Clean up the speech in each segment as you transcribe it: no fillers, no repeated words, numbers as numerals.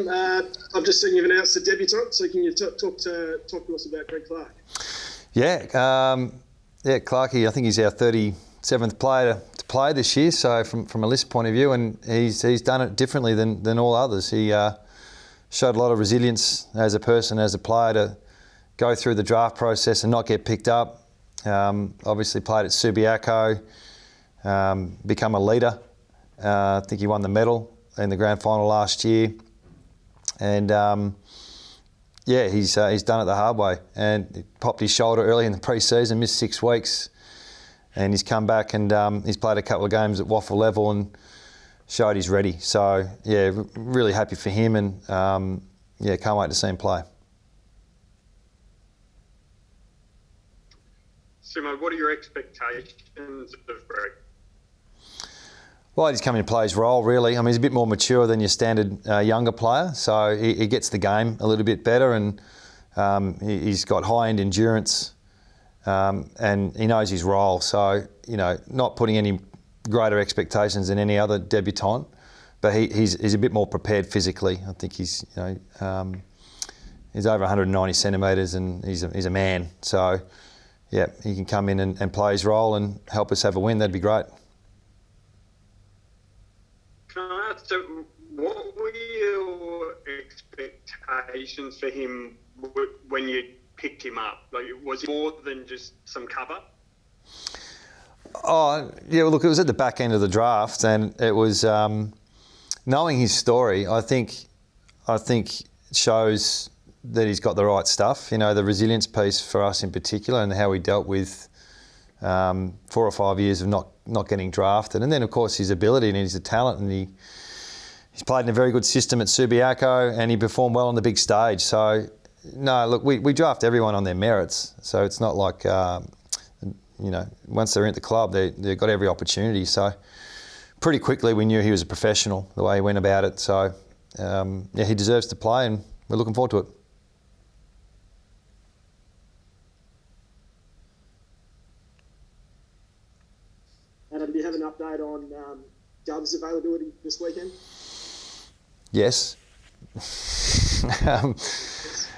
Adam. I've just seen you've announced a debutant, so can you talk to us about Greg Clark? Yeah, Clarkey, I think he's our 37th player to play this year, so from a list point of view, and he's done it differently than all others. He showed a lot of resilience as a person, as a player, to go through the draft process and not get picked up. Obviously played at Subiaco, become a leader. I think he won the medal in the grand final last year, and he's done it the hard way. And he popped his shoulder early in the pre-season, missed 6 weeks, and he's come back and he's played a couple of games at waffle level and showed he's ready. So yeah, really happy for him, and can't wait to see him play. Simo, what are your expectations of Greg? Well, he's coming to play his role, really. I mean, he's a bit more mature than your standard younger player, so he gets the game a little bit better, and he's got high-end endurance, and he knows his role. So, not putting any greater expectations than any other debutant, but he's a bit more prepared physically. I think he's over 190 centimetres, and he's a man. So, yeah, he can come in and play his role and help us have a win. That'd be great. Can I ask, so what were your expectations for him when you picked him up? Like, was it more than just some cover? Oh, yeah, well, look, it was at the back end of the draft, and it was knowing his story, I think it shows that he's got the right stuff. The resilience piece for us in particular, and how he dealt with 4 or 5 years of not getting drafted, and then of course his ability, and he's a talent, and he's played in a very good system at Subiaco, and he performed well on the big stage. So no, look, we draft everyone on their merits, so it's not like once they're at the club, they've got every opportunity. So pretty quickly we knew he was a professional, the way he went about it. So he deserves to play, and we're looking forward to it. Adam, do you have an update on Dove's availability this weekend? Yes.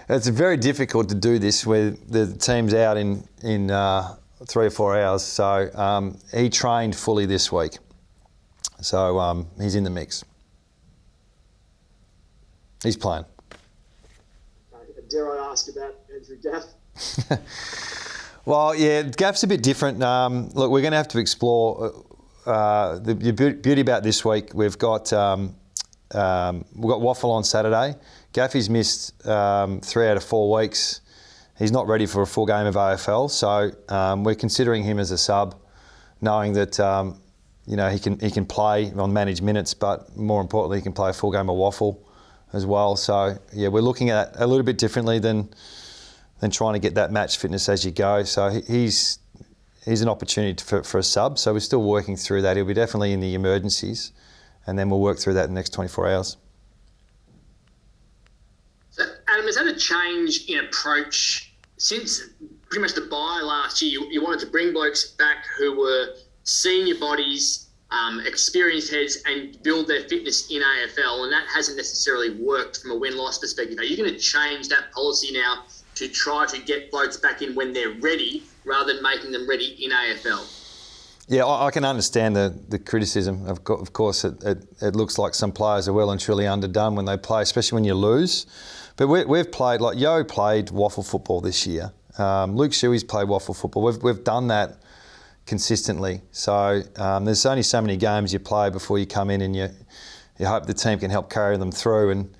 It's very difficult to do this where the team's out in 3 or 4 hours. So he trained fully this week. So he's in the mix. He's playing. Dare I ask about Andrew Gaff? Well, yeah, Gaff's a bit different. Look, we're going to have to explore the beauty about this week. We've got waffle on Saturday. Gaffy's missed 3 out of 4 weeks. He's not ready for a full game of AFL, so we're considering him as a sub, knowing that he can play on managed minutes, but more importantly, he can play a full game of waffle as well. So yeah, we're looking at it a little bit differently than trying to get that match fitness as you go. So he's an opportunity for a sub. So we're still working through that. He'll be definitely in the emergencies, and then we'll work through that in the next 24 hours. So Adam, is that a change in approach since pretty much the bye last year? You wanted to bring blokes back who were senior bodies, experienced heads, and build their fitness in AFL, and that hasn't necessarily worked from a win-loss perspective. Are you going to change that policy now to try to get blokes back in when they're ready, rather than making them ready in AFL? Yeah, I can understand the criticism. Of course, it looks like some players are well and truly underdone when they play, especially when you lose. But we've played, like Yo played waffle football this year. Luke Shuey's played waffle football. We've done that consistently. So there's only so many games you play before you come in, and you hope the team can help carry them through. And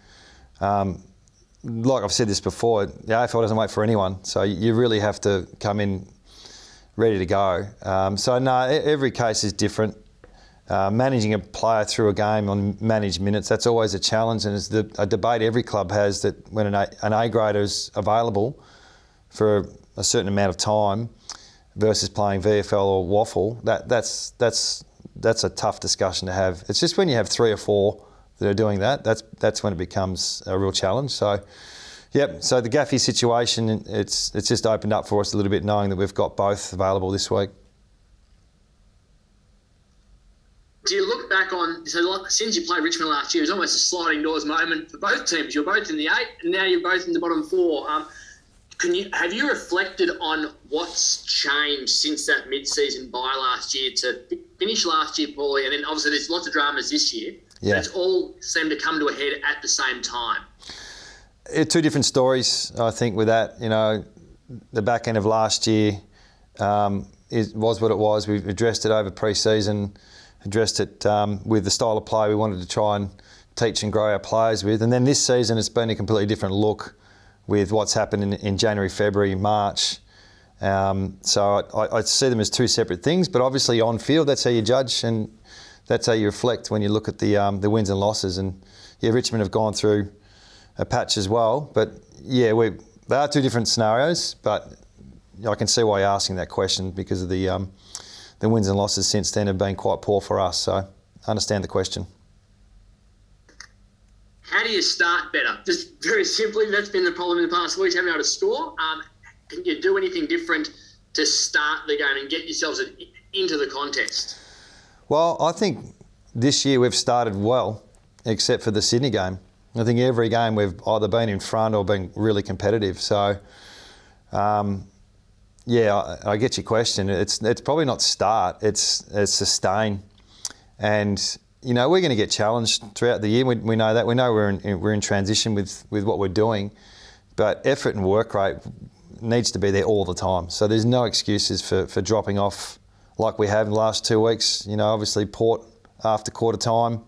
like I've said this before, the AFL doesn't wait for anyone, so you really have to come in ready to go. So no, every case is different. Managing a player through a game on managed minutes, that's always a challenge, and it's a debate every club has, that when an A grader is available for a certain amount of time versus playing VFL or waffle, that's a tough discussion to have. It's just when you have 3 or 4 that are doing that's when it becomes a real challenge. So, yep. So the Gaffy situation, it's just opened up for us a little bit, knowing that we've got both available this week. do you look back on, so like, since you played Richmond last year, it was almost a sliding doors moment for both teams. You're both in the 8 and now you're both in the bottom 4. Have you reflected on what's changed since that mid-season bye last year to finish last year, Paulie? And then obviously there's lots of dramas this year. Yeah. But it's all seemed to come to a head at the same time. Two different stories, I think, with that. You know, the back end of last year was what it was. We addressed it over pre-season, addressed it with the style of play we wanted to try and teach and grow our players with. And then this season it's been a completely different look with what's happened in January, February, March. So I see them as two separate things, but obviously on field, that's how you judge and that's how you reflect when you look at the wins and losses. And yeah, Richmond have gone through a patch as well, but yeah, they are two different scenarios, but I can see why you're asking that question because of the wins and losses since then have been quite poor for us, so I understand the question. How do you start better? Just very simply, that's been the problem in the past weeks, haven't been able to score. Can you do anything different to start the game and get yourselves into the contest? Well, I think this year we've started well, except for the Sydney game. I think every game we've either been in front or been really competitive. So, yeah, I get your question. It's probably not start, it's sustain. And you know, we're going to get challenged throughout the year. We know that. We know we're in transition with what we're doing, but effort and work rate needs to be there all the time. So there's no excuses for dropping off like we have in the last 2 weeks. You know, obviously Port after quarter time,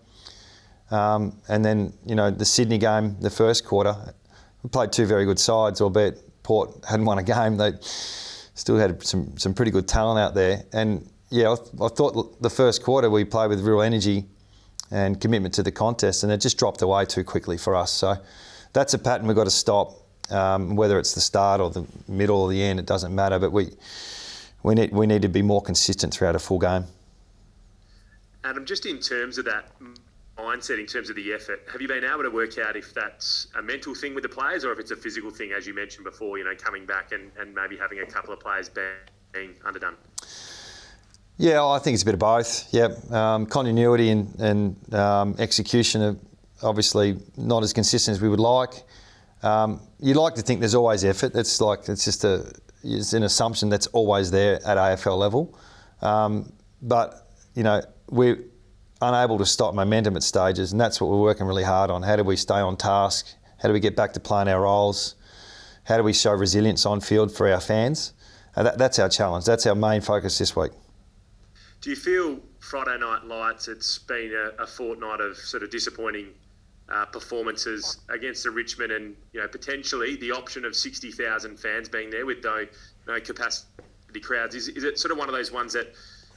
and then you know the Sydney game, the first quarter. We played two very good sides, albeit Port hadn't won a game. They still had some pretty good talent out there, and yeah, I thought the first quarter we played with real energy and commitment to the contest, and it just dropped away too quickly for us. So that's a pattern we've got to stop. Whether it's the start or the middle or the end, it doesn't matter. But we need to be more consistent throughout a full game. Adam, just in terms of that mindset, in terms of the effort, have you been able to work out if that's a mental thing with the players or if it's a physical thing, as you mentioned before, you know, coming back and maybe having a couple of players being underdone? Yeah, I think it's a bit of both. Yep, continuity and execution are obviously not as consistent as we would like. You'd like to think there's always effort. It's an assumption that's always there at AFL level. But you know, we're unable to stop momentum at stages, and that's what we're working really hard on. How do we stay on task? How do we get back to playing our roles? How do we show resilience on field for our fans? That's our challenge. That's our main focus this week. Do you feel Friday Night Lights, it's been a fortnight of sort of disappointing performances against the Richmond and, you know, potentially the option of 60,000 fans being there with no capacity crowds? Is it sort of one of those ones that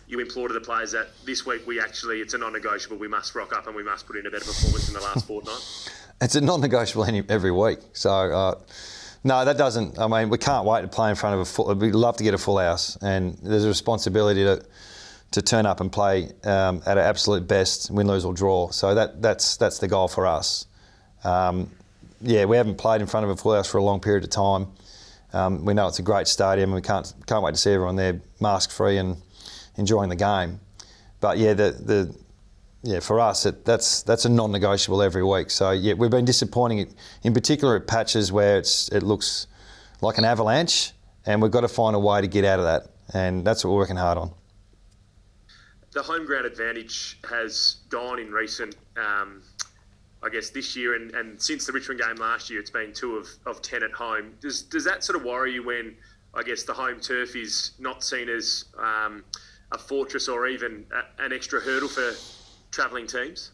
you implore to the players that this week it's a non-negotiable, we must rock up and we must put in a better performance in the last fortnight? It's a non-negotiable every week. So, no, that doesn't, I mean, we can't wait to play in front of we'd love to get a full house, and there's a responsibility to turn up and play at our absolute best, win, lose or draw. So that's the goal for us. Yeah, we haven't played in front of a full house for a long period of time. We know it's a great stadium, and we can't wait to see everyone there mask-free and enjoying the game. But yeah, for us, that's a non-negotiable every week. So yeah, we've been disappointing, in particular at patches where it looks like an avalanche, and we've got to find a way to get out of that, and that's what we're working hard on. The home ground advantage has gone in recent, I guess, this year and since the Richmond game last year, it's been 2 of 10 at home. Does that sort of worry you when, I guess, the home turf is not seen as a fortress or even an extra hurdle for travelling teams?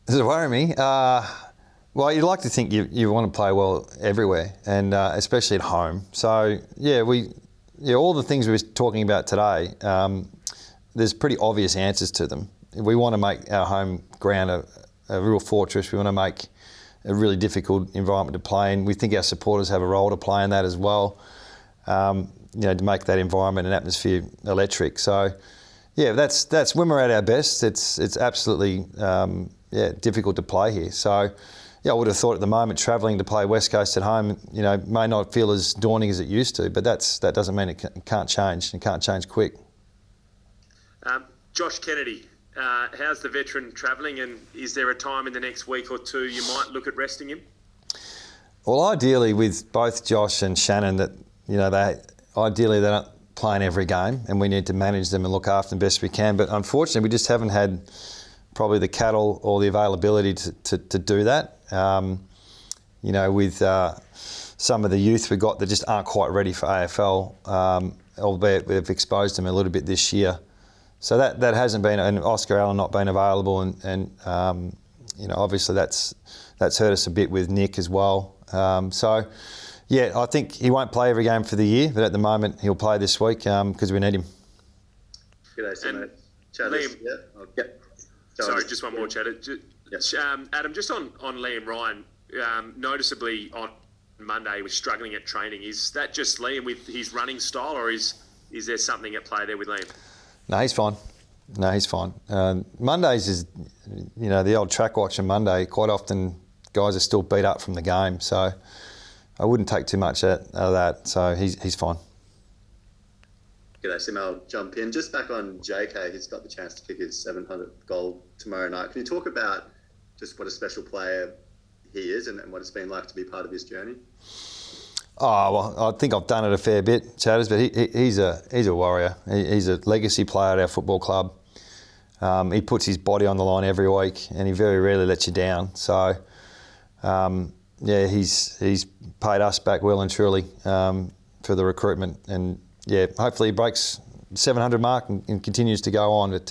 Does it worry me? Well, you'd like to think you want to play well everywhere, and especially at home. So, yeah, all the things we were talking about today, there's pretty obvious answers to them. We want to make our home ground a real fortress. We want to make a really difficult environment to play in. We think our supporters have a role to play in that as well, you know, to make that environment and atmosphere electric. So, yeah, that's when we're at our best. It's absolutely difficult to play here. So, yeah, I would have thought at the moment travelling to play West Coast at home, you know, may not feel as daunting as it used to, but that doesn't mean it can't change. It can't change quick. Josh Kennedy, how's the veteran travelling, and is there a time in the next week or two you might look at resting him? Well, ideally with both Josh and Shannon, that they're not playing every game, and we need to manage them and look after them best we can. But unfortunately, we just haven't had probably the cattle or the availability to do that. With some of the youth we got that just aren't quite ready for AFL, albeit we've exposed them a little bit this year. So that hasn't been, and Oscar Allen not been available, and obviously that's hurt us a bit with Nick as well. I think he won't play every game for the year, but at the moment he'll play this week because we need him. G'day, Simon. Liam, sorry, just one more, Chad. Adam, just on Liam Ryan, noticeably on Monday he was struggling at training. Is that just Liam with his running style, or is there something at play there with Liam? No, he's fine. Mondays is, the old track watch on Monday, quite often guys are still beat up from the game, so I wouldn't take too much out of that. So he's fine. G'day, Sim. I'll jump in. Just back on JK, he's got the chance to kick his 700th goal tomorrow night. Can you talk about just what a special player he is and what it's been like to be part of his journey? Oh, well, I think I've done it a fair bit, Chatters, but he's a warrior. He's a legacy player at our football club. He puts his body on the line every week, and he very rarely lets you down. So, he's paid us back well and truly for the recruitment. And, hopefully he breaks 700 mark and continues to go on. But,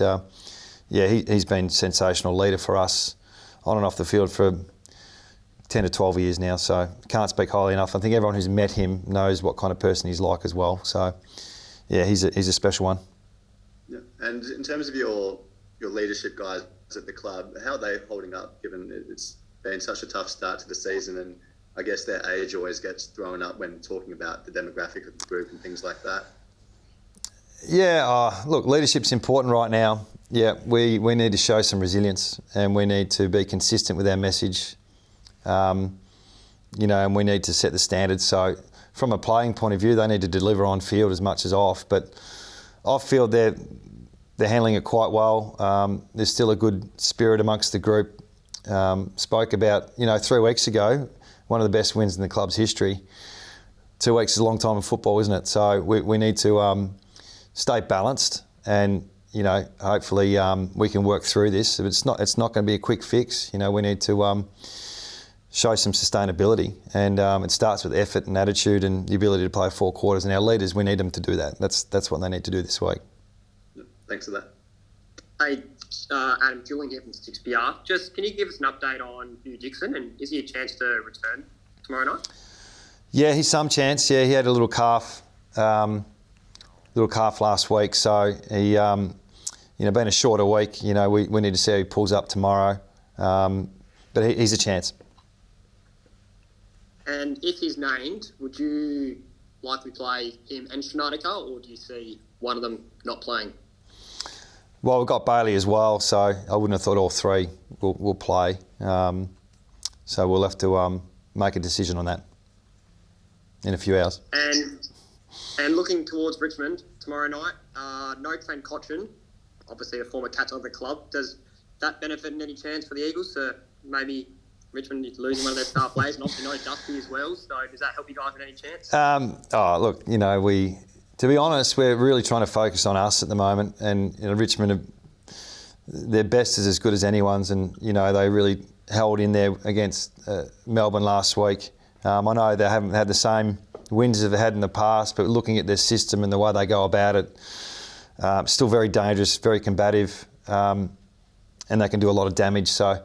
he's been a sensational leader for us on and off the field for 10 to 12 years now, so can't speak highly enough. I think everyone who's met him knows what kind of person he's like as well. So, he's a special one. Yeah. And in terms of your leadership guys at the club, how are they holding up, given it's been such a tough start to the season, and I guess their age always gets thrown up when talking about the demographic of the group and things like that? Yeah, look, leadership's important right now. Yeah, we need to show some resilience, and we need to be consistent with our message. And we need to set the standards. So from a playing point of view, they need to deliver on field as much as off. But off field, they're handling it quite well. There's still a good spirit amongst the group. Spoke about, 3 weeks ago, one of the best wins in the club's history. 2 weeks is a long time in football, isn't it? So we need to stay balanced, and hopefully we can work through this. It's not going to be a quick fix. We need to show some sustainability, and it starts with effort and attitude and the ability to play 4 quarters. And our leaders, we need them to do that. That's what they need to do this week. Thanks for that. Hey, Adam, Julian here from 6PR. Just can you give us an update on Dixon, and is he a chance to return tomorrow night? Yeah, he's some chance. Yeah, he had a little calf last week, so he, been a shorter week. We need to see how he pulls up tomorrow, but he's a chance. And if he's named, would you likely play him and Schneider, or do you see one of them not playing? Well, we've got Bailey as well, so I wouldn't have thought all three will play. So we'll have to make a decision on that in a few hours. And looking towards Richmond tomorrow night, no Trent Cotchin, obviously a former Cats of the club. Does that benefit in any chance for the Eagles to maybe Richmond is losing one of their star players, and obviously no Dusty as well, so does that help you guys in any chance? Look, to be honest, we're really trying to focus on us at the moment, and Richmond, their best is as good as anyone's, and they really held in there against Melbourne last week. I know they haven't had the same wins as they've had in the past, but looking at their system and the way they go about it, still very dangerous, very combative, and they can do a lot of damage. So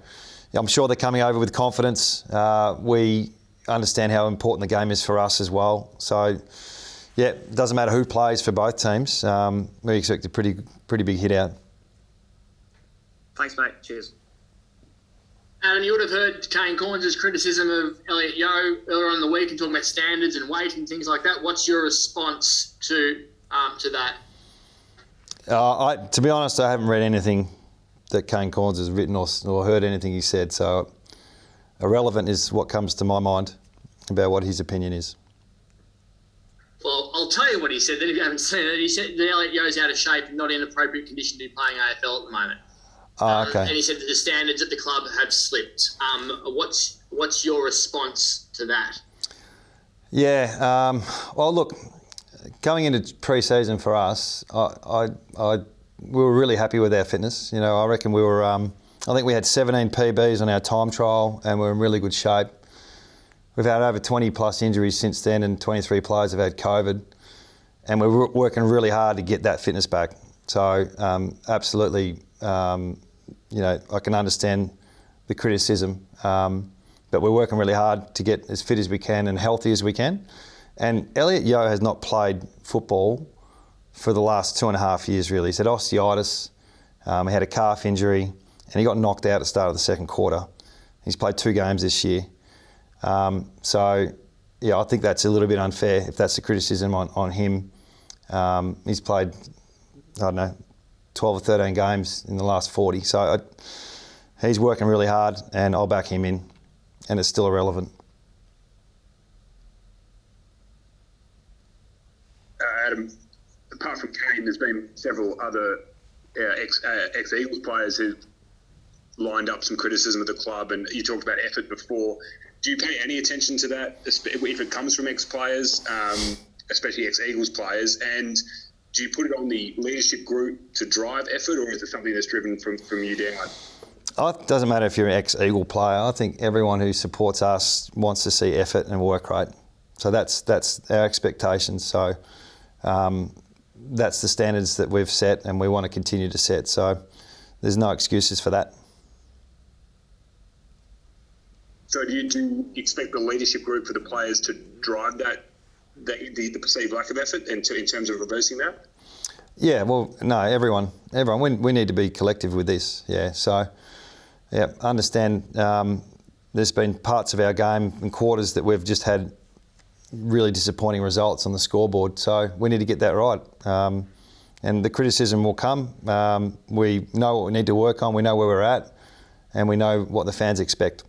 I'm sure they're coming over with confidence. We understand how important the game is for us as well. So, it doesn't matter who plays for both teams. We expect a pretty big hit out. Thanks, mate. Cheers. Adam, you would have heard Kane Corns' criticism of Elliot Yeo earlier on in the week and talking about standards and weight and things like that. What's your response to that? To be honest, I haven't read anything that Kane Corns has written or heard anything he said. So irrelevant is what comes to my mind about what his opinion is. Well, I'll tell you what he said then if you haven't seen it. He said that Elliot Yeo's out of shape and not in appropriate condition to be playing AFL at the moment. Okay. And he said that the standards at the club have slipped. What's your response to that? Yeah. Well, look, going into pre-season for us, we were really happy with our fitness. You know, I reckon we were. I think we had 17 PBs on our time trial, and we're in really good shape. We've had over 20 plus injuries since then, and 23 players have had COVID, and we're working really hard to get that fitness back. So, absolutely, you know, I can understand the criticism, but we're working really hard to get as fit as we can and healthy as we can. And Elliot Yeo has not played football for the last 2.5 years, really. He's had osteitis, he had a calf injury, and he got knocked out at the start of the second quarter. He's played 2 games this year. So, yeah, I think that's a little bit unfair if that's the criticism on him. He's played, I don't know, 12 or 13 games in the last 40. So he's working really hard, and I'll back him in, and it's still irrelevant. Adam, apart from Kane, there's been several other ex-Eagles players who've lined up some criticism of the club, and you talked about effort before. Do you pay any attention to that if it comes from ex-players, especially ex-Eagles players, and do you put it on the leadership group to drive effort, or is it something that's driven from you down? It doesn't matter if you're an ex-Eagle player. I think everyone who supports us wants to see effort and work rate. So that's our expectations. So that's the standards that we've set, and we want to continue to set. So there's no excuses for that. So do you expect the leadership group for the players to drive the perceived lack of effort in terms of reversing that? Yeah, well, no, everyone. We need to be collective with this. Yeah, so, yeah, understand there's been parts of our game and quarters that we've just had really disappointing results on the scoreboard. So we need to get that right. And the criticism will come. We know what we need to work on. We know where we're at, and we know what the fans expect.